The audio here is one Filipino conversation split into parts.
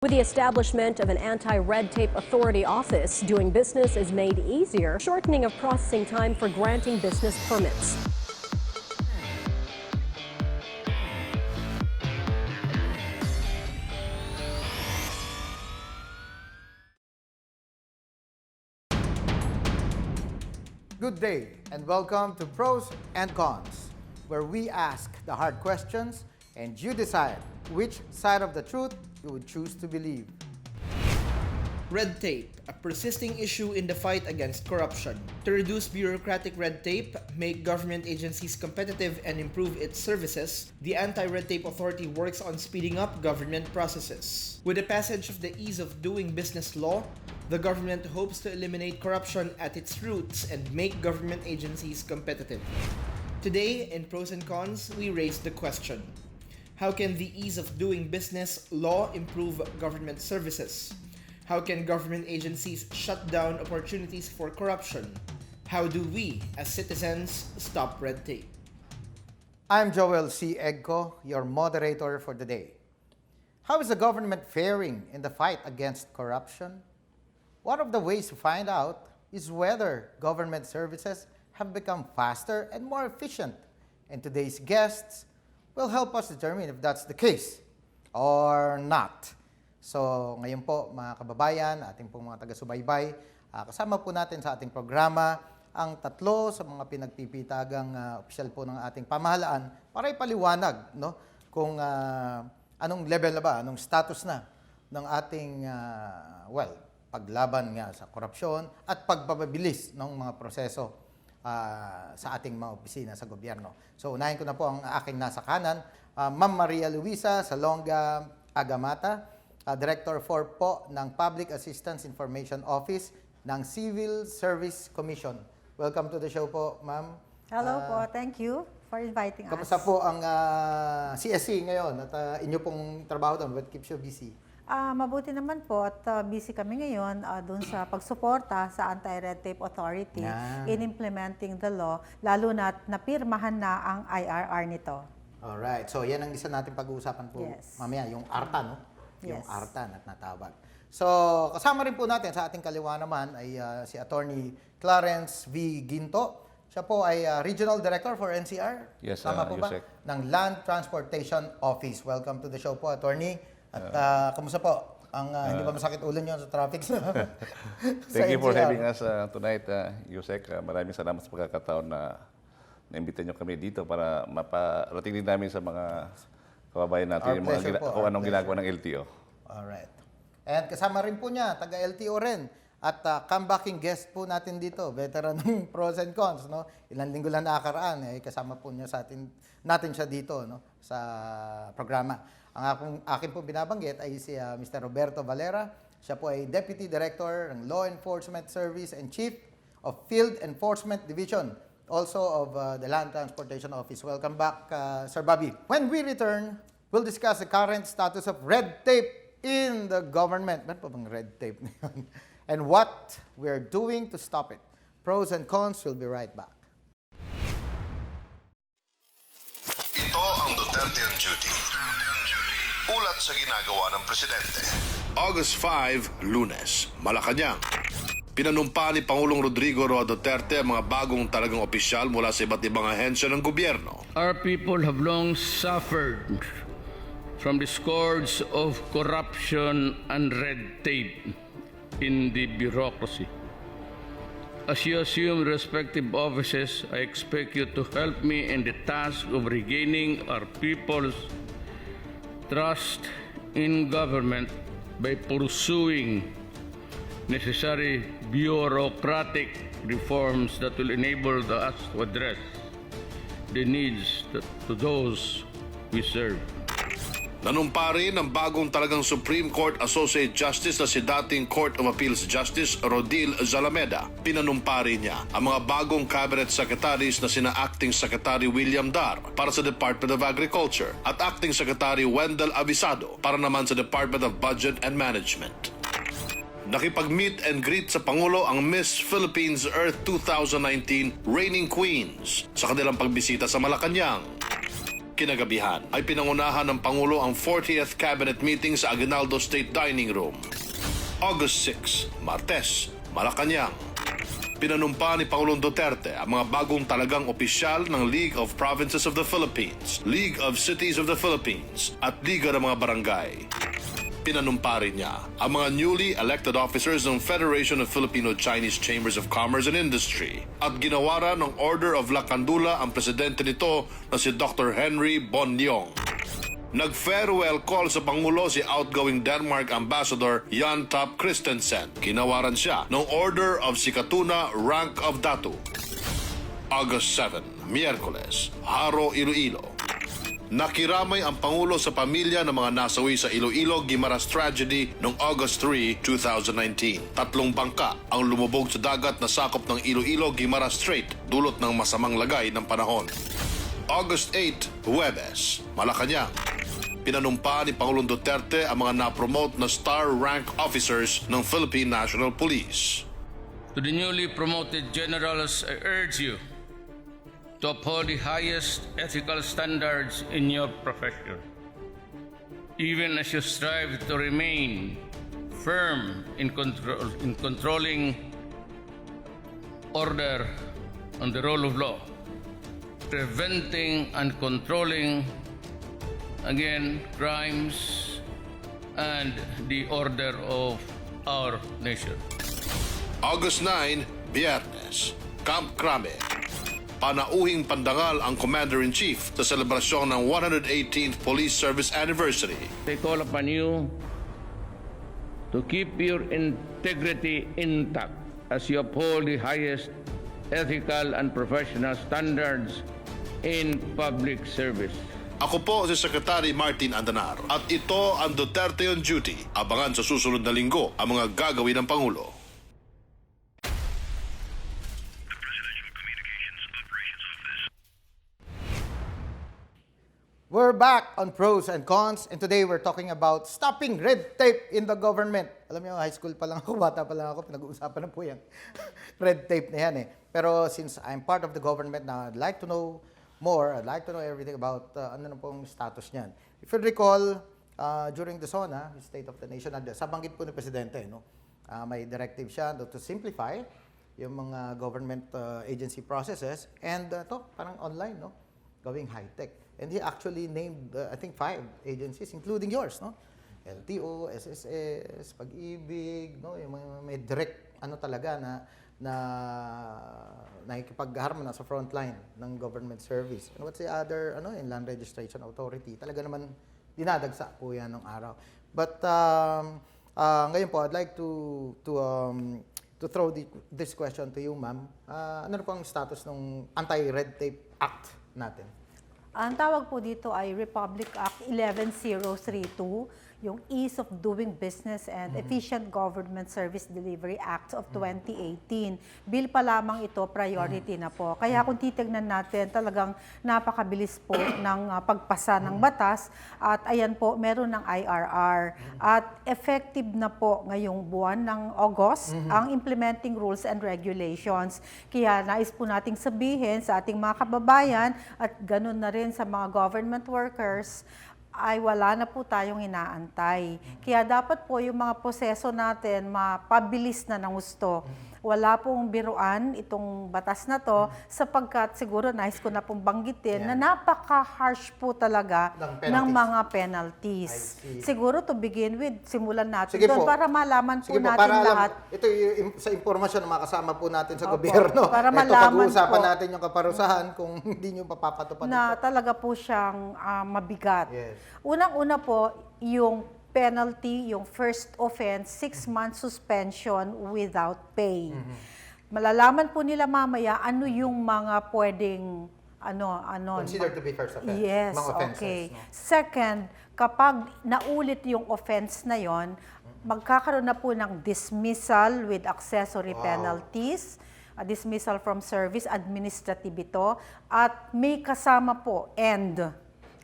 With the establishment of an anti-red tape authority office, doing business is made easier, shortening of processing time for granting business permits. Good day and welcome to Pros and Cons, where we ask the hard questions and you decide which side of the truth you would choose to believe. Red tape, a persisting issue in the fight against corruption. To reduce bureaucratic red tape, make government agencies competitive, and improve its services, the Anti-Red Tape Authority works on speeding up government processes. With the passage of the Ease of Doing Business law, the government hopes to eliminate corruption at its roots and make government agencies competitive. Today, in Pros and Cons, we raise the question: how can the Ease of Doing Business law improve government services? How can government agencies shut down opportunities for corruption? How do we, as citizens, stop red tape? I'm Joel Sy Egco, your moderator for the day. How is the government faring in the fight against corruption? One of the ways to find out is whether government services have become faster and more efficient. And today's guests will help us determine if that's the case or not. So ngayon po mga kababayan, ating pong mga taga-subaybay, kasama po natin sa ating programa ang tatlo sa mga pinagpipitagang opisyal po ng ating pamahalaan para ipaliwanag kung anong level na ba, anong status na ng ating paglaban nga sa korupsyon at pagpapabilis ng mga proseso sa ating mga opisina sa gobyerno. So unahin ko na po ang aking nasa kanan, Ma'am Maria Luisa Salonga Agamata, Director 4 po ng Public Assistance Information Office ng Civil Service Commission. Welcome to the show po, ma'am. Hello po, thank you for inviting us. Kamusta po ang CSC ngayon at inyo pong trabaho doon? What keeps you busy? Mabuti naman po at busy kami ngayon doon sa pagsuporta sa Anti-Red Tape Authority in implementing the law, lalo na napirmahan na ang IRR nito. Alright, so yan ang isa natin pag-uusapan po mamaya, yung ARTA, no? Yung ARTA na natawag. So, kasama rin po natin sa ating kaliwa naman ay si Atty. Clarence V. Guinto. Siya po ay Regional Director for NCR. Yes, tama po ba? Usec. Ng Land Transportation Office. Welcome to the show po, Attorney. At kumusta po? Hindi ba masakit ulo nyo sa traffic? Thank you for having us tonight, Usec. Maraming salamat sa pagkakataon na naimbita nyo kami dito para maparating din namin sa mga kababayan natin kung anong ginagawa ng LTO. Alright. And kasama rin po niya, taga-LTO rin. At comebacking guest po natin dito, veteran ng Pros and Cons. No? Ilang linggo lang nakakaraan, kasama po niya sa natin siya dito sa programa. Ang akin po binabanggit ay si Mr. Roberto Valera. Siya po ay Deputy Director ng Law Enforcement Service and Chief of Field Enforcement Division, also of the Land Transportation Office. Welcome back, Sir Bobby. When we return, we'll discuss the current status of red tape in the government. Meron pa bang red tape na yun? And what we're doing to stop it. Pros and Cons, we'll be right back. Ito ang Duterte on Duty. Ulat sa ginagawa ng Presidente. August 5, Lunes, Malacanang. Pinanumpa ni Pangulong Rodrigo Roa Duterte ang mga bagong talagang opisyal mula sa iba't ibang ahensya ng gobyerno. Our people have long suffered from the scourge of corruption and red tape in the bureaucracy. As you assume respective offices, I expect you to help me in the task of regaining our people's trust in government by pursuing necessary bureaucratic reforms that will enable us to address the needs to those we serve. Nanumpa rin ang bagong talagang Supreme Court Associate Justice na si dating Court of Appeals Justice Rodil Zalameda. Pinanumpa rin niya ang mga bagong cabinet secretaries na sina Acting Secretary William Dar para sa Department of Agriculture at Acting Secretary Wendell Avisado para naman sa Department of Budget and Management. Nakipag-meet and greet sa Pangulo ang Miss Philippines Earth 2019 Reigning Queens sa kanilang pagbisita sa Malacanang. Kinagabihan ay pinangunahan ng Pangulo ang 40th Cabinet Meeting sa Aguinaldo State Dining Room. August 6, Martes, Malacanang. Pinanumpa ni Pangulong Duterte ang mga bagong talagang opisyal ng League of Provinces of the Philippines, League of Cities of the Philippines at Liga ng mga Barangay. Pinanumpa rin niya ang mga newly elected officers ng Federation of Filipino-Chinese Chambers of Commerce and Industry at ginawara ng Order of Lacandula ang presidente nito na si Dr. Henry Bonlyong. Nag-farewell call sa Pangulo si outgoing Denmark Ambassador Jan Top Christensen. Kinawaran siya ng Order of Sikatuna Rank of Datu. August 7, Miyerkules, Haro, Iloilo. Nakiramay ang Pangulo sa pamilya ng mga nasawi sa Iloilo Guimaras tragedy noong August 3, 2019. 3 bangka ang lumubog sa dagat na sakop ng Iloilo Guimaras Strait dulot ng masamang lagay ng panahon. August 8, Huwebes, Malacanang. Pinanumpa ni Pangulong Duterte ang mga na-promote na star rank officers ng Philippine National Police. To the newly promoted generals, I urge you to uphold the highest ethical standards in your profession, even as you strive to remain firm in controlling order and the rule of law, preventing and controlling, again, crimes and the order of our nation. August 9, Biyernes, Camp Crame. Panauhing pandangal ang Commander-in-Chief sa selebrasyon ng 118th Police Service Anniversary. I call upon you to keep your integrity intact as you uphold the highest ethical and professional standards in public service. Ako po si Secretary Martin Andanar at ito ang Duterte on Duty. Abangan sa susunod na linggo ang mga gagawin ng Pangulo. We're back on pros and cons, and today we're talking about stopping red tape in the government. Alam niyo, high school pa lang ako, bata pa lang ako, pinag-uusapan na po yan. Red tape na yan eh. Pero since I'm part of the government now, I'd like to know more. I'd like to know everything about ano na pong status niyan. If you recall, during the SONA, State of the Nation, sabanggit po ni Presidente, no? May directive siya to simplify yung mga government agency processes, and to parang online, no? Gawing high-tech. And he actually named, I think, 5 agencies, including yours, no? LTO, SSS, Pag-ibig, no? Yung mga may direct, ano talaga, na nakikipagharmon na sa front line ng government service. And what's the other, Inland Registration Authority? Talaga naman, dinadagsa po yan ng araw. But, ngayon po, I'd like to throw this question to you, ma'am. Ano po ang status ng Anti-Red Tape Act natin? Ang tawag po dito ay Republic Act 11032, yung Ease of Doing Business and Efficient Government Service Delivery Act of 2018. Bill pa lamang ito, priority na po. Kaya kung titignan natin, talagang napakabilis po ng pagpasa ng batas, at ayan po, meron ng IRR. At effective na po ngayong buwan ng August ang implementing rules and regulations. Kaya nais po nating sabihin sa ating mga kababayan at ganun na rin sa mga government workers, ay wala na po tayong inaantay. Kaya dapat po yung mga proseso natin mapabilis na ng gusto. Wala pong biruan itong batas na to, sapagkat siguro nais ko na pong banggitin na napaka-harsh po talaga ng mga penalties. Siguro to begin with, simulan natin doon para malaman po natin lahat. Ito yung sa impormasyon na makasama po natin sa gobyerno. Para malaman ito, pag-uusapan po natin yung kaparusahan kung hindi nyo papapatupad na ito. talaga po siyang mabigat. Yes. Unang-una po, yung penalty, yung first offense, 6-month suspension without pay. Malalaman po nila mamaya ano yung mga pwedeng Considered to be first offense. Yes, mga offenses, okay. no? Second, kapag naulit yung offense na yon, magkakaroon na po ng dismissal with accessory penalties, a dismissal from service, administrative ito, at may kasama po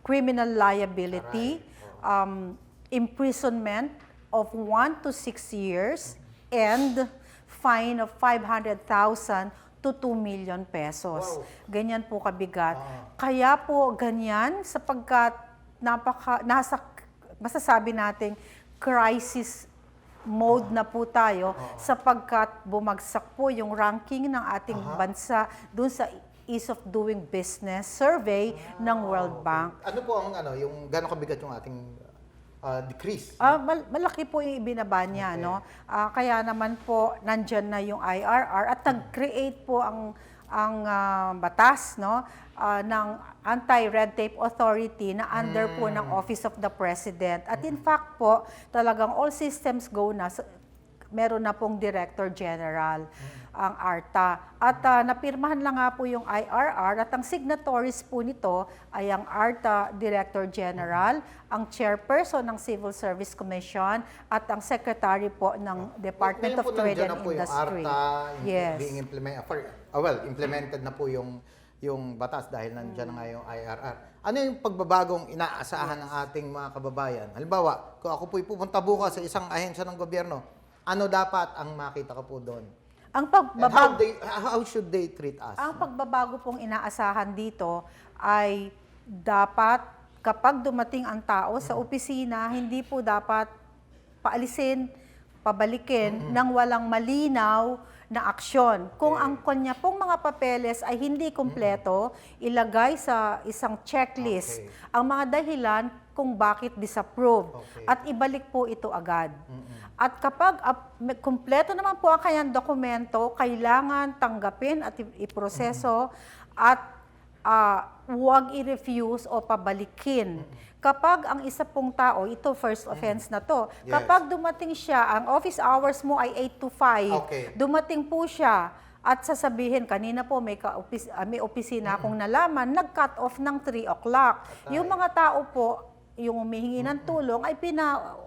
criminal liability, imprisonment of 1 to 6 years, and fine of 500,000 to 2 million pesos. Ganyan po kabigat. Kaya po ganyan sapagkat masasabi natin crisis mode na po tayo sapagkat bumagsak po yung ranking ng ating bansa dun sa Ease of Doing Business survey ng World Bank. Ano po ang yung gano'ng kabigat yung ating decrease? Malaki po yung ibinaba niya, no? Kaya naman po nandyan na yung IRR at nag-create po ang batas, no, ng Anti-Red Tape Authority na under po ng Office of the President. At in fact po, talagang all systems go na. Meron na pong Director General ang ARTA. At napirmahan lang nga po yung IRR at ang signatories po nito ay ang ARTA Director General, ang Chairperson ng Civil Service Commission at ang Secretary po ng Department of Trade and Industry. Yung ARTA being implemented na po yung batas dahil nandiyan na nga yung IRR. Ano yung pagbabagong inaasahan ng ating mga kababayan? Halimbawa, kung ako po'y pupunta bukas sa isang ahensya ng gobyerno, ano dapat ang makita ko po doon? Ang pagbabago, how should they treat us? ang pagbabago pong inaasahan dito ay dapat kapag dumating ang tao sa opisina, hindi po dapat paalisin, pabalikin ng walang malinaw na aksyon. Kung ang kanya pong mga papeles ay hindi kumpleto, ilagay sa isang checklist ang mga dahilan kung bakit disapprove at ibalik po ito agad. At kapag kumpleto naman po ang kanyang dokumento, kailangan tanggapin at iproseso at huwag i-refuse o pabalikin. Kapag ang isa pong tao, ito first offense na to, kapag dumating siya, ang office hours mo ay 8 to 5, dumating po siya at sasabihin, kanina po may opisina akong nalaman, nag-cut off ng 3 o'clock. Yung mga tao po, yung humihingi ng tulong ay Pinauwi.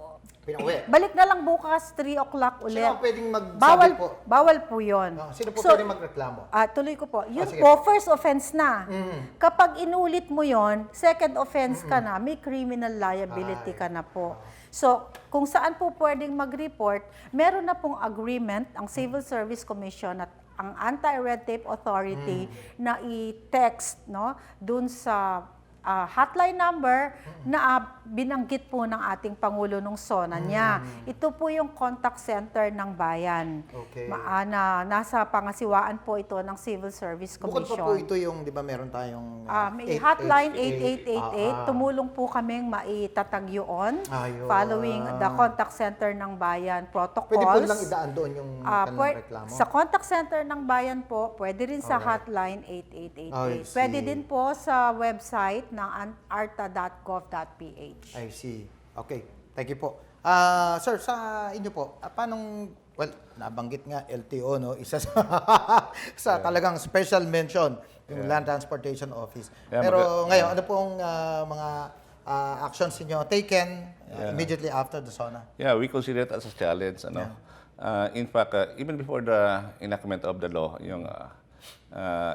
balik na lang bukas, 3 o'clock ulit. Sino ang pwedeng magsabi po? Bawal po yun. Sino po pwedeng magreklamo? Tuloy ko po. Yun sige. po, first offense na. Kapag inulit mo yon, second offense ka na, may criminal liability ka na po. So, kung saan po pwedeng mag-report, meron na pong agreement ang Civil Service Commission at ang Anti-Red Tape Authority na i-text, no, dun sa hotline number na binanggit po ng ating Pangulo nung SONA niya. Ito po yung contact center ng bayan. Nasa pangasiwaan po ito ng Civil Service Bukod Commission. pa po ito yung, di ba meron tayong may hotline 8888. Tumulong po kaming maitatag yun following the contact center ng bayan protocols. Pwede po lang idaan doon yung kanilang reklamo? Sa contact center ng bayan po, pwede rin sa hotline 8888. Pwede din po sa website ng arta.gov.ph. I see. Okay. Thank you po. Sir, sa inyo po, nabanggit nga LTO, no? Isa sa talagang special mention, yung Land Transportation Office. Pero ngayon, ano pong mga actions niyo taken immediately after the SONA? Yeah, we consider it as a challenge. In fact, even before the enactment of the law, yung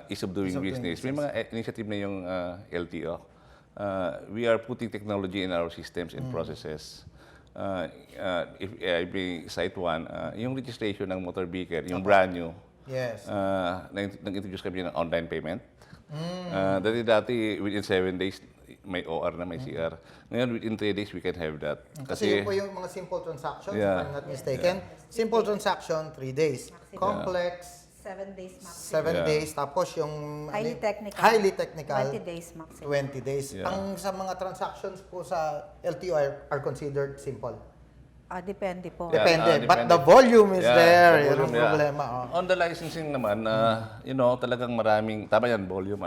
ease of doing business, may mga initiative na yung LTO. We are putting technology in our systems and processes. If I may cite one, yung registration ng motor vehicle, yung brand new, nag-introduce kami ng online payment. Dati within 7 days, may OR na, may CR. Ngayon, within 3 days, we can have that. Kasi yun po yung mga simple transactions, if I'm not mistaken. Simple transaction, 3 days. Complex, 7 days maximum. 7 days. Tapos yung Highly technical. 20 days maximum. 20 days. Ang sa mga transactions po sa LTO are considered simple. Depende po. Depende. But the volume is there. Yun ang problema. On the licensing naman, talagang maraming, tama yan, volume.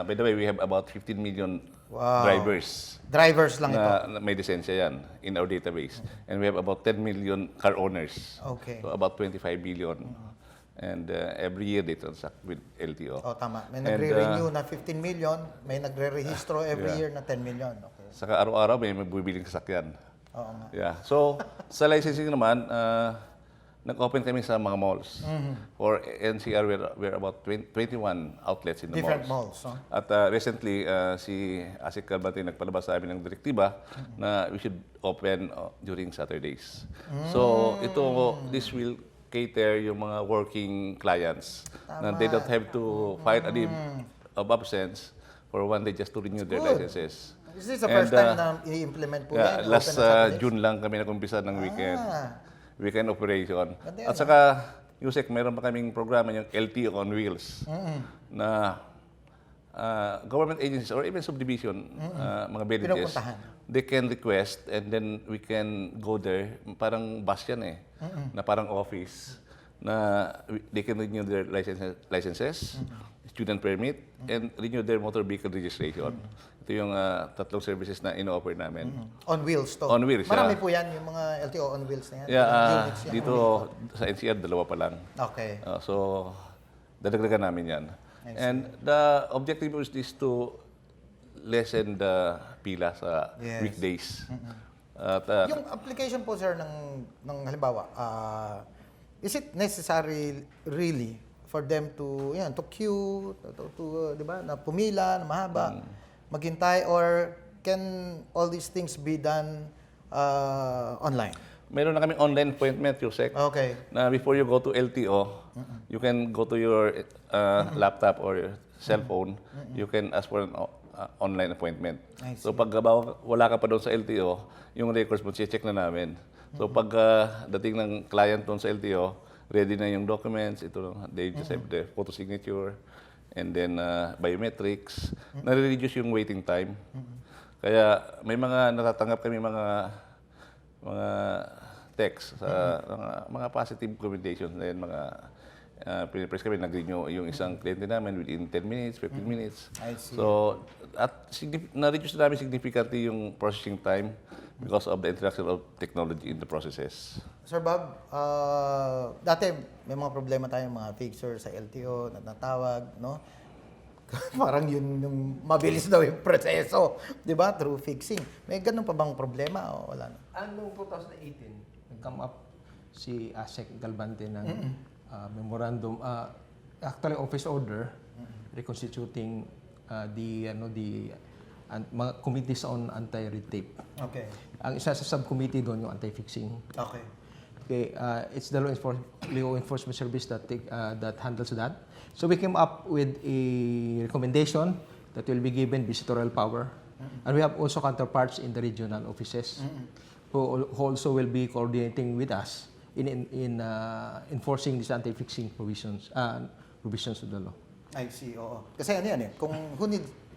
By the way, we have about 15 million drivers. Drivers lang ito. Na may lisensya yan in our database. And we have about 10 million car owners. Okay. So about 25 billion. And every year they transact with LTO. Tama. May nagre-renew na 15 million, may nagre-rehistro every year na 10 million. Okay. Saka araw-araw may bubiling sasakyan. Oo nga. Yeah. So, sa licensing naman, nag-open kami sa mga malls. For NCR, we're about 21 outlets in the Different malls. malls. At recently, si Asik Kalbati nagpalabas sa amin ng direktiba na we should open during Saturdays. So, this will cater yung mga working clients. Na they don't have to file a leave of absence for one day just to renew their Good. licenses. Is this the first time na i-implement po yan? Last Open na Saturdays? June lang kami nag-umpisa ng weekend operation. Ganda yan, At saka, Usec, meron pa kaming programa yung LTO on Wheels na government agencies or even subdivision, mga villages, Pinupuntahan. they can request and then we can go there. Parang bus yan na parang office na they can renew their licenses, student permit, and renew their motor vehicle registration. Ito yung tatlong services na ino-offer namin. On wheels to. On wheels, Marami yeah. po yan, yung mga LTO on wheels na yan. Yeah, Units yan. dito sa NCR, 2 pa lang. Okay. So, dadagdagan namin yan. And the objective is to lessen the pila sa Yes. weekdays. At, Yung application po, sir, ng halimbawa, is it necessary really for them to queue, di ba, na pumila, na mahaba, maghintay, or can all these things be done online? meron na kami online appointment, Usec. Okay. Na before you go to LTO, you can go to your laptop or your cell phone. You can ask for an online appointment. So pag wala ka pa doon sa LTO, yung records mo, check na namin. So pag dating ng client doon sa LTO, ready na yung documents, they just have the photo signature, and then biometrics. Nare-reduce yung waiting time. Kaya may mga natatanggap kami mga text sa mga positive recommendations, and mga pinipress kami, nag-renew yung isang kliyente namin within 10 minutes, 15 minutes. I see. So, at na-reduce namin significantly yung processing time because of the introduction of technology in the processes. Sir Bob, dati may mga problema tayong mga fixer sa LTO na natawag, no? Parang yun yung mabilis daw yung proseso, di ba? Through fixing. May ganun pa bang problema o wala na? Noong 2018, nag-come up si Usec Galvante ng memorandum, actually office order, reconstituting mga committees on anti-red tape. Okay. Ang isa sa subcommittee doon yung anti-fixing. Okay. Okay, it's the law enforcement service that handles that. So we came up with a recommendation that will be given visitorial power, and we have also counterparts in the regional offices who also will be coordinating with us in enforcing these anti-fixing provisions of the law. I see, oo. Kasi ano yan eh, kung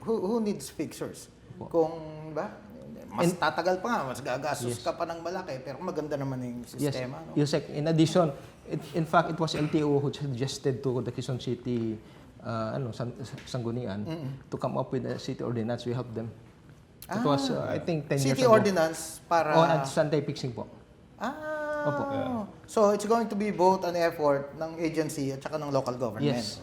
who needs fixers? Kung ba? Mas tatagal pa nga, mas gagastos ka pa ng malaki, pero maganda naman yung sistema. No? Yes, in addition, in fact, it was LTO who suggested to the Quezon City Sanggunian to come up with a city ordinance. We helped them. It was, I think, 10 years ago. City ordinance para... anti-fixing po. Opo. So it's going to be both an effort ng agency at saka ng local government. Yes.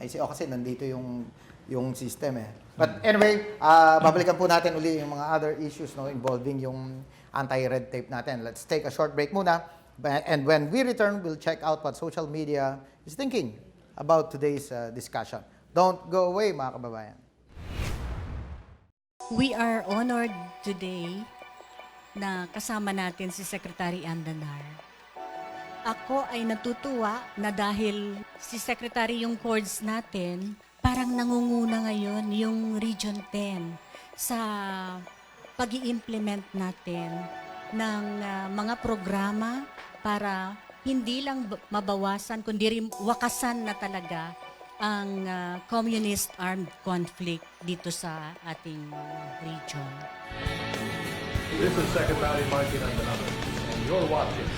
I see. Kasi nandito yung system eh. But anyway, babalikan po natin uli yung mga other issues involving yung anti-red tape natin. Let's take a short break muna. And when we return, we'll check out what social media is thinking about today's discussion. Don't go away, mga kababayan. We are honored today na kasama natin si Secretary Andanar. Ako ay natutuwa na dahil si Secretary yung chords natin, parang nangunguna ngayon yung Region 10 sa pag-i-implement natin ng mga programa para hindi lang mabawasan, kundi rin wakasan na talaga ang communist armed conflict dito sa ating region. This is Secretary Martin Andanar, and you're watching.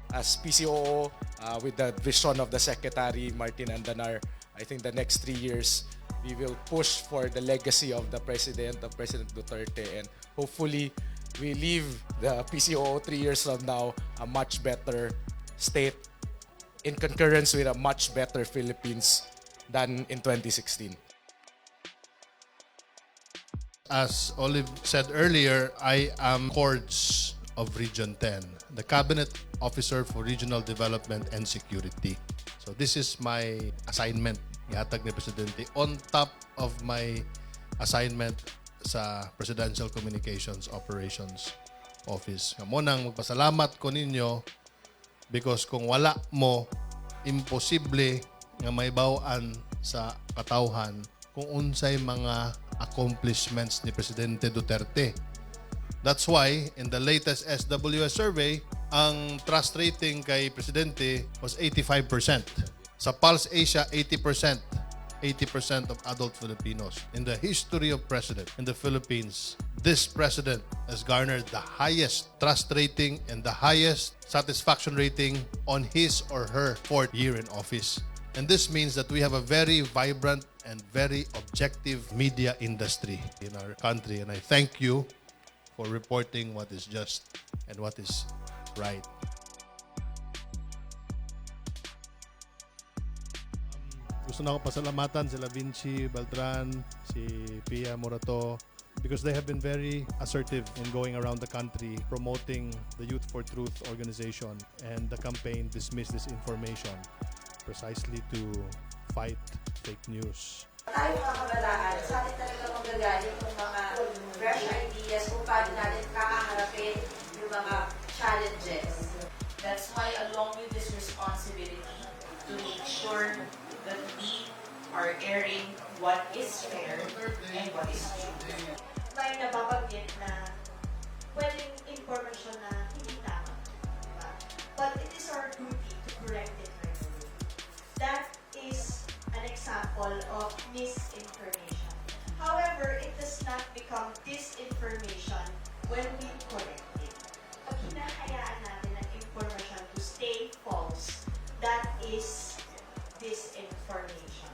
As PCOO, with the vision of the Secretary Martin Andanar, I think the next 3 years, we will push for the legacy of the President, of President Duterte, and hopefully we leave the PCOO 3 years from now a much better state in concurrence with a much better Philippines than in 2016. As Olive said earlier, I am Cords of Region 10, the Cabinet Officer for Regional Development and Security. So this is my assignment ihatag ni Presidente on top of my assignment sa Presidential Communications Operations Office. Mo nang magpasalamat ko ninyo because kung wala mo, imposible nga maibawaan sa katawhan kung unsay mga accomplishments ni Presidente Duterte. That's why, in the latest SWS survey, ang trust rating kay Presidente was 85%. Sa Pulse Asia, 80%. 80% of adult Filipinos. In the history of president in the Philippines, this president has garnered the highest trust rating and the highest satisfaction rating on his or her 4th year in office. And this means that we have a very vibrant and very objective media industry in our country. And I thank you for reporting what is just and what is right. Gusto na ako pasalamatan sila Vinci Beltran, si Pia Morato, because they have been very assertive in going around the country promoting the Youth for Truth organization and the campaign Dismiss Disinformation, precisely to fight fake news. Tayo mga kabataan, sa atin talaga magagaling yung mga fresh ideas kung paano natin kakaharapin yung mga challenges. That's why along with this responsibility to make sure that we are airing what is fair and what is true. May nababanggit na pwedeng information na hindi tama. Diba? But it is our duty to correct it right away. That is an example of misinformation. However, it does not become disinformation when we correct it. Pag hinahayaan natin ang information to stay false, that is disinformation.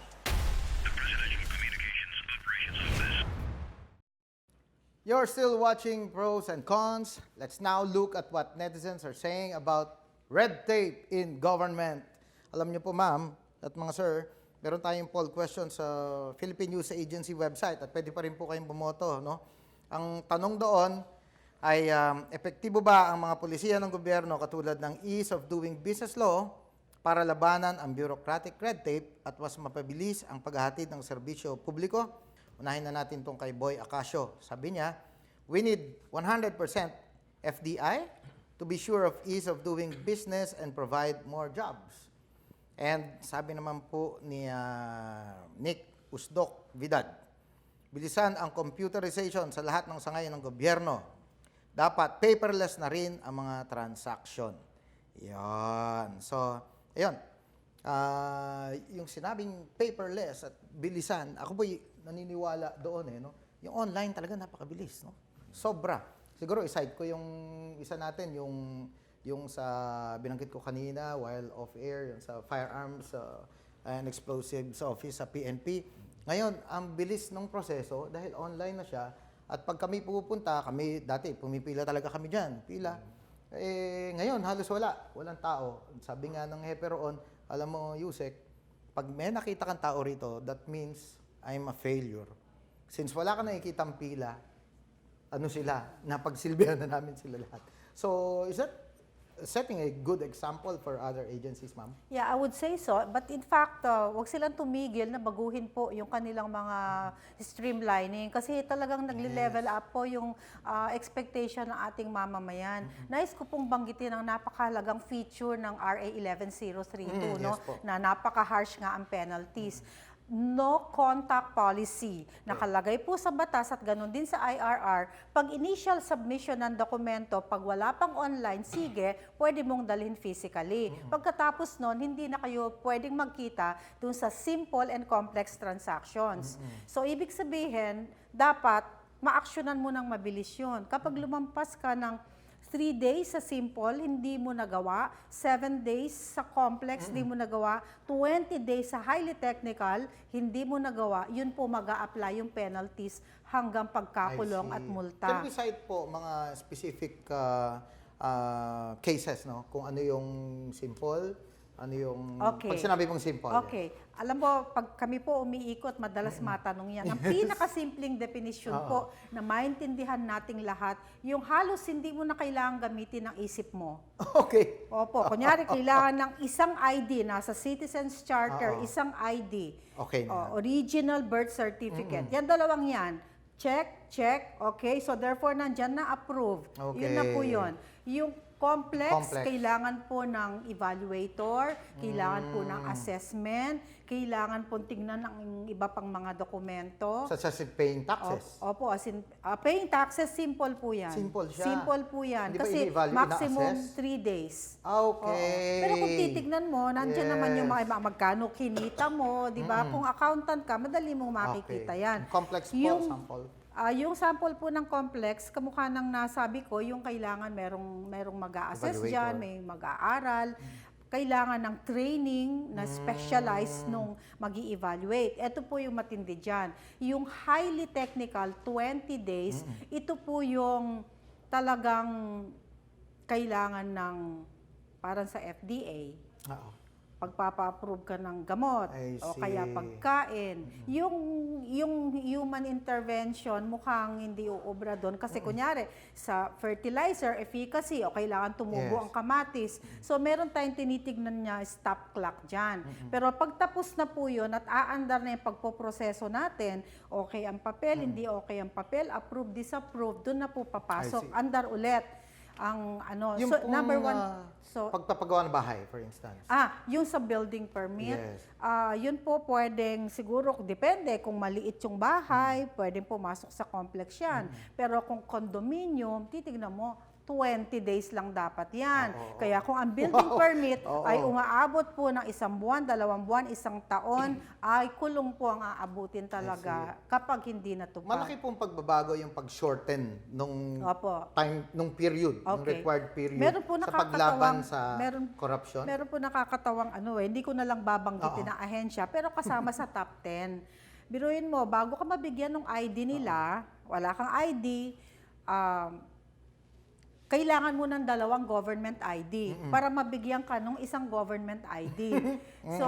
You're still watching Pros and Cons. Let's now look at what netizens are saying about red tape in government. Alam niyo po ma'am at mga sir, meron tayong poll question sa Philippine News Agency website at pwede pa rin po kayong bumoto. No? Ang tanong doon ay epektibo ba ang mga pulisiya ng gobyerno katulad ng ease of doing business law para labanan ang bureaucratic red tape at mas mapabilis ang paghahatid ng serbisyo publiko? Unahin na natin itong kay Boy Acacio. Sabi niya, we need 100% FDI to be sure of ease of doing business and provide more jobs. And sabi naman po ni Nick Usdok Vidal, bilisan ang computerization sa lahat ng sangay ng gobyerno. Dapat paperless na rin ang mga transaction. Yan. So, ayun. Yung sinabing paperless at bilisan, ako po naniniwala doon no? Yung online talaga napakabilis, no? Sobra. Siguro iside ko yung isa natin, yung sa binanggit ko kanina while off air, yung sa firearms and explosives office sa PNP. Ngayon, ang bilis ng proseso dahil online na siya at pag kami pupunta, kami dati pumipila talaga kami diyan, pila. Ngayon halos walang tao. Sabi nga ng hepe roon, alam mo Usec, pag may nakita kang tao rito, that means I'm a failure. Since wala ka nakikitang pila, napagsilbihan na namin sila lahat. So, is that setting a good example for other agencies, ma'am? Yeah, I would say so. But in fact, wag silang tumigil na baguhin po yung kanilang mga streamlining kasi talagang nagle-level up po yung expectation ng ating mamamayan. Nais ko pong banggitin ang napakahalagang feature ng RA 11032, no? Yes po. Na napaka-harsh nga ang penalties. No contact policy. Nakalagay po sa batas at ganun din sa IRR, pag initial submission ng dokumento, pag wala pang online, sige, pwede mong dalhin physically. Pagkatapos nun, hindi na kayo pwedeng magkita dun sa simple and complex transactions. So, ibig sabihin, dapat ma-actionan mo ng mabilis yun. Kapag lumampas ka ng 3 days sa simple, hindi mo nagawa. 7 days sa complex, hindi mo nagawa. 20 days sa highly technical, hindi mo nagawa. Yun po mag-a-apply yung penalties hanggang pagkakulong at multa. Can we cite po mga specific cases, no? Kung ano yung simple, Ano yung, Okay. pag sinabi mong simple? Okay. Alam mo, pag kami po umiikot, madalas matanong yan. Ang pinakasimpleng definition po na maintindihan nating lahat, yung halos hindi mo na kailangan gamitin ng isip mo. Okay. Opo, kunyari kailangan ng isang ID, nasa Citizens Charter, isang ID. Okay na. Original birth certificate. Yan dalawang yan. Check, okay? So therefore, nandyan na approve. Yun na po yun. Yung complex, kailangan po ng evaluator, kailangan po ng assessment, kailangan po tingnan ng iba pang mga dokumento. Such as paying taxes. Opo, as in, paying taxes, simple po yan. Simple siya. Simple po yan. Hindi ba Kasi i-evaluate, maximum ina-assess? 3 days. Okay. Pero kung titignan mo, nandiyan naman yung mga magkano kinita mo, di ba? Kung accountant ka, madali mong makikita yan. Complex po, sample. Yung sample po ng complex, kamukha ng nasabi ko, yung kailangan merong mag-a-assess dyan, may mag-aaral, kailangan ng training na specialized nung mag-i-evaluate. Ito po yung matindi dyan. Yung highly technical, 20 days, ito po yung talagang kailangan ng, parang sa FDA. Pagpapa-approve ka ng gamot o kaya pagkain. Yung human intervention mukhang hindi uubra doon kasi kunyari sa fertilizer efficacy o kailangan tumubo ang kamatis. So meron tayong tinitignan niya stop clock dyan. Pero pag tapos na po yun at aandar na yung pagpoproseso natin, okay ang papel, hindi okay ang papel, approve, disapprove, doon na po papasok. Andar ulit ang ano. Yung so number one, pagpapagawa ng bahay, for instance. Yung sa building permit, Yes. yun po pwedeng siguro, depende kung maliit yung bahay, pwedeng pumasok sa complex yan. Pero kung condominium, titignan mo, 20 days lang dapat yan. Kaya kung ang building permit ay umaabot po ng 1 buwan, 2 buwan, 1 taon, ay kulong po ang aabutin talaga kapag hindi natupad. Malaki pong pagbabago yung pag-shorten nung time, nung period, nung Okay. required period Meron po sa paglaban sa meron- corruption. Meron po nakakatawang hindi ko na lang babanggitin ang ahensya, pero kasama sa top 10. Biruin mo, bago ka mabigyan ng ID nila, wala kang ID, kailangan mo ng 2 government ID para mabigyan ka ng 1 government ID. So,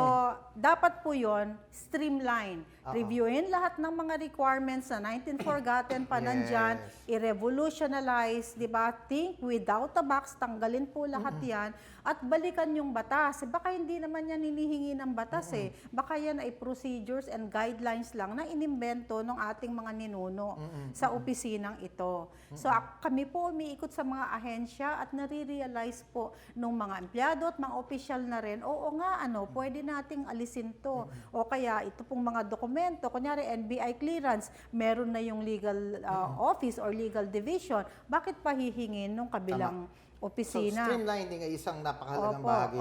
dapat po yon streamline. Reviewin lahat ng mga requirements na 19 forgotten pa nandyan, i-revolutionize, di ba? Think without a box, tanggalin po lahat yan, at balikan yung batas. Baka hindi naman yan hinihingi ng batas Baka yan ay procedures and guidelines lang na inimbento ng ating mga ninuno sa opisinang ito. So, kami po umiikot sa mga ahensya at nare-realize po ng mga empleyado at mga opisyal na rin, oo nga, pwede nating alisin to. O kaya, ito pong mga dokumento, kunyari NBI clearance, meron na yung legal office or legal division, bakit pa hihingin nung kabilang opisina? So, streamlining ay isang napakahalagang bahagi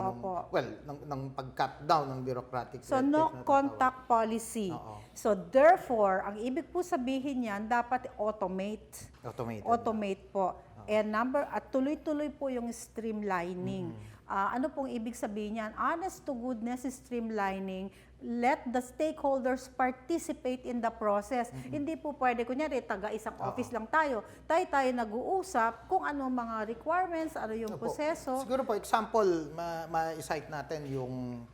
ng pag-cut down ng bureaucratic. So, no contact policy. So, therefore, ang ibig po sabihin yan, dapat automate. Automate po. And at tuloy-tuloy po yung streamlining. Ano pong ibig sabihin yan? Honest to goodness streamlining. Let the stakeholders participate in the process. Hindi po pwede, kunyari, taga-isang office lang tayo. Tayo nag-uusap kung ano mga requirements, ano yung proseso. Siguro po, example, ma-cite natin yung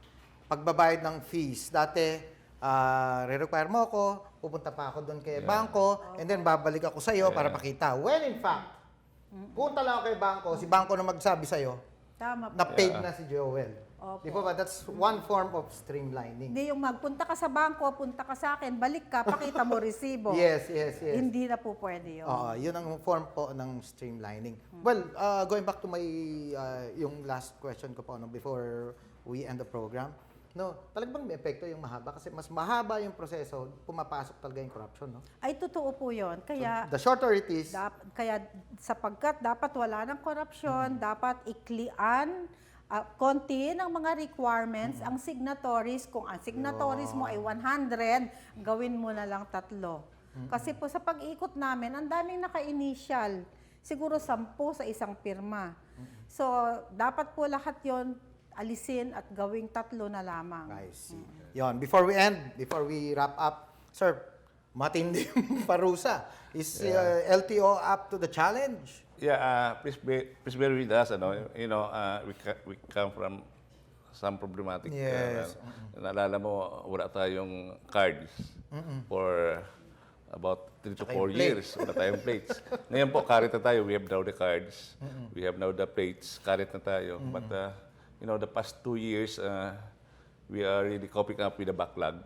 pagbabayad ng fees. Dati, re-require mo ako, pupunta pa ako doon kay bangko, and then babalik ako sa iyo para pakita. When in fact, punta lang ako kay bangko, si bangko na magsabi sa iyo, na paid na si Joel. Di ba? That's one form of streamlining. Hindi yung magpunta ka sa bangko, punta ka sa akin, balik ka, pakita mo resibo. Yes. Hindi na po pwede yun. Yun ang form po ng streamlining. Well, going back to my yung last question ko po before we end the program. Talagang may epekto yung mahaba kasi mas mahaba yung proseso, pumapasok talaga yung corruption, Ay, totoo po yun. Kaya, so, the shorter it is, kaya sapagkat dapat wala ng corruption, dapat iklian, konti ng mga requirements, ang signatories, kung ang signatories mo ay 100, gawin mo na lang 3. Kasi po sa pag-ikot namin, ang daming naka-initial. Siguro 10 sa isang pirma. So, dapat po lahat yon alisin at gawing 3 na lamang. I see. Yon, before we wrap up, sir, matindi yung parusa. Is LTO up to the challenge? Yeah, please bear with us. We come from some problematic. Yes. Naalala mo, wala tayong cards for about 3 to 4 years. Wala tayong plates. Ngayon po, current na tayo. We have now the cards. We have now the plates. Current na tayo. But, the past 2 years, we are really coping up with the backlog.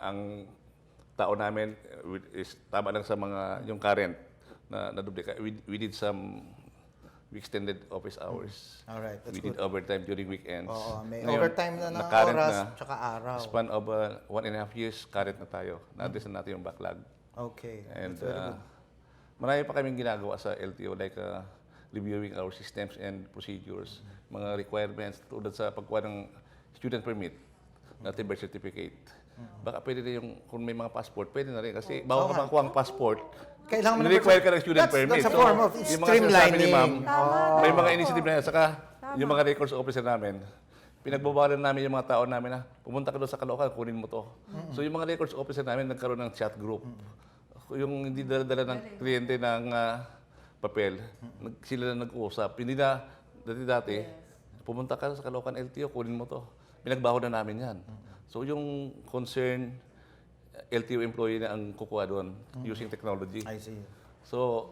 Ang tao namin is tama lang sa mga, yung current na duplika. We did some, we extended office hours. Alright, that's We good. did overtime during weekends. Oo, may Ngayon, overtime na current oras, na, tsaka araw. Span of 1.5 years, current na tayo. Na-address na natin yung backlog. Okay. And That's very good. marami pa kaming ginagawa sa LTO, like reviewing our systems and procedures, mga requirements, tulad sa pagkuha ng student permit, natin birth certificate. Baka pwede na yung, kung may mga passport, pwede na rin. Kasi bago ka makakuha ang passport, Kailangan mo na require ka ng student permit. That's a form of yung mga sinasabi ni streamlining. ma'am, may mga initiative na yan. Saka yung mga records officer namin, pinagbabawalan namin yung mga tao namin na pumunta ka doon sa Caloocan, kunin mo to. So yung mga records officer namin nagkaroon ng chat group. Yung hindi dala ng kliyente ng papel, sila na nag-uusap. Hindi na dati, pumunta ka sa Caloocan LTO, kunin mo to. Pinagbaho na namin yan. So yung concern, LTO employee na ang kukuha doon using technology. I see. So,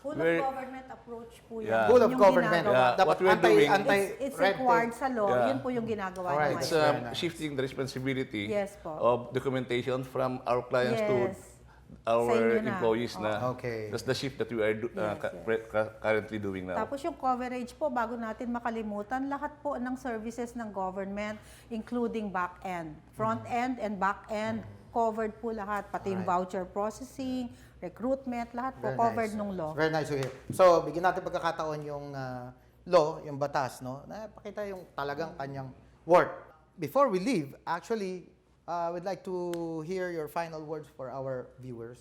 Full of government approach po yan. Yeah. Full of Yung government. ginagawa. Yeah, what we're doing, It's required sa law. Yeah. Yun po yung ginagawa Alright, naman. it's shifting the responsibility Yes po. of documentation from our clients to Yes. our Sa inyo na. employees na. Okay. That's the shift that we are currently doing now. Tapos yung coverage po, bago natin makalimutan, lahat po ng services ng government, including back-end. Front-end and back-end, covered po lahat. Pati yung voucher processing, recruitment, lahat po Very covered nice. nung law. Very nice to hear. So, bigyan natin pagkakataon yung law, yung batas, no? Na pakita yung talagang kanyang worth. Before we leave, actually, we'd like to hear your final words for our viewers.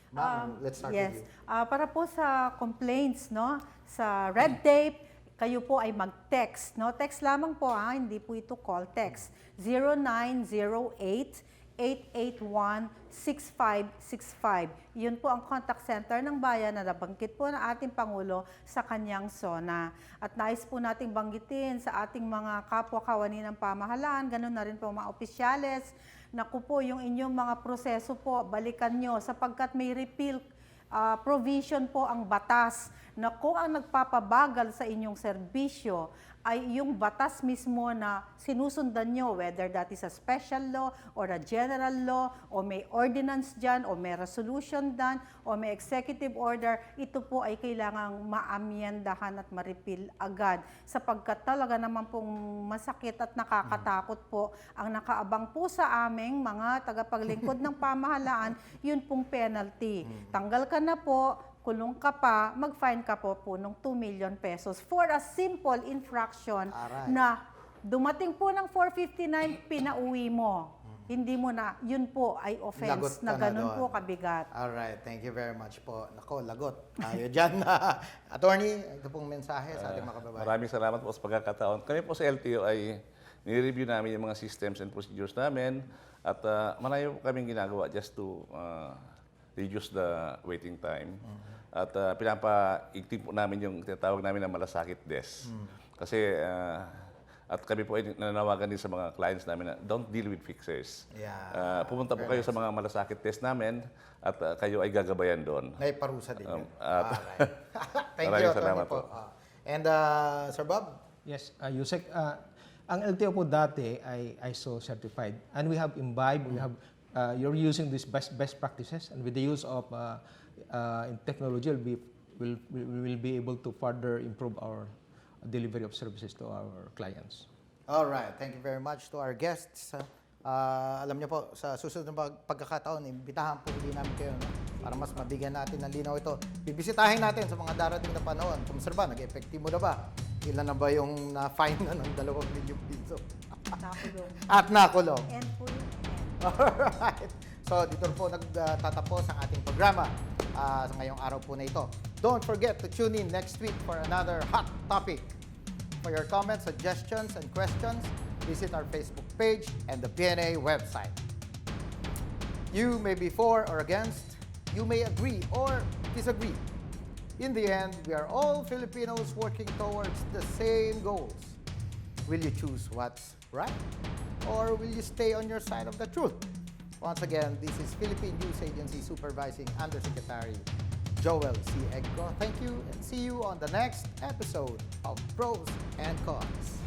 Ma'am, let's start with you. Para po sa complaints, no, sa red tape, kayo po ay mag-text, no? Text lamang po, hindi po ito call, text. 0908-881-6565. Yun po ang contact center ng bayan na nabanggit po ng ating Pangulo sa kanyang SONA. At nais po nating banggitin sa ating mga kapwa-kawani ng pamahalaan, ganun na rin po mga opisyales. Naku po, yung inyong mga proseso po, balikan nyo sapagkat may repeal provision po ang batas na kung ang nagpapabagal sa inyong serbisyo ay yung batas mismo na sinusundan nyo, whether that is a special law or a general law, o may ordinance dyan, o may resolution dyan, o may executive order, ito po ay kailangang maamyendahan at ma-repeal agad. Sapagkat talaga naman pong masakit at nakakatakot po ang nakaabang po sa aming mga tagapaglingkod ng pamahalaan, yun pong penalty. Tanggal ka na po, kulong ka pa, mag-fine ka po ng 2 million pesos for a simple infraction na dumating po ng 459, pinauwi mo. Hindi mo na, yun po ay offense na ganun po kabigat. Alright, thank you very much po. Nako, lagot. Tayo dyan. Attorney, ito pong mensahe sa ating mga kababayan. Maraming salamat po sa pagkakataon. Kami po sa LTO ay nire-review namin yung mga systems and procedures namin at marami po kaming ginagawa just to reduce the waiting time. At pinapaigting po namin yung tinatawag namin na malasakit desk. Kasi, at kami po ay nananawagan din sa mga clients namin na don't deal with fixers. Yeah. Pumunta po kayo sa mga malasakit desk namin at kayo ay gagabayan doon. May parusa din yun. Thank Maraming you, salamat Attorney po. And Sir Bob? Yes, Usec, ang LTO po dati ay ISO certified and we have imbibed, we have you're using these best practices, and with the use of in technology, we will be able to further improve our delivery of services to our clients. All right, thank you very much to our guests. Alam niyo po, sa susunod na pagkakataon, imbitahan po din namin kayo, no? Para mas mabigyan natin ng linaw ito. Bibisitahin natin sa mga darating na panahon. Kumusta ba? Nag-effective mo na ba? Ilan na ba yung na-fine na ng 2 milyong piso? Nakulong. At nakulong. And po yun. Alright. So, dito po nagtatapos ang ating programa sa ngayong araw po na ito. Don't forget to tune in next week for another hot topic. For your comments, suggestions, and questions, visit our Facebook page and the PNA website. You may be for or against, you may agree or disagree. In the end, we are all Filipinos working towards the same goals. Will you choose what's right? Or will you stay on your side of the truth? Once again, this is Philippine News Agency Supervising Undersecretary Joel Sy Egco. Thank you and see you on the next episode of Pros and Cons.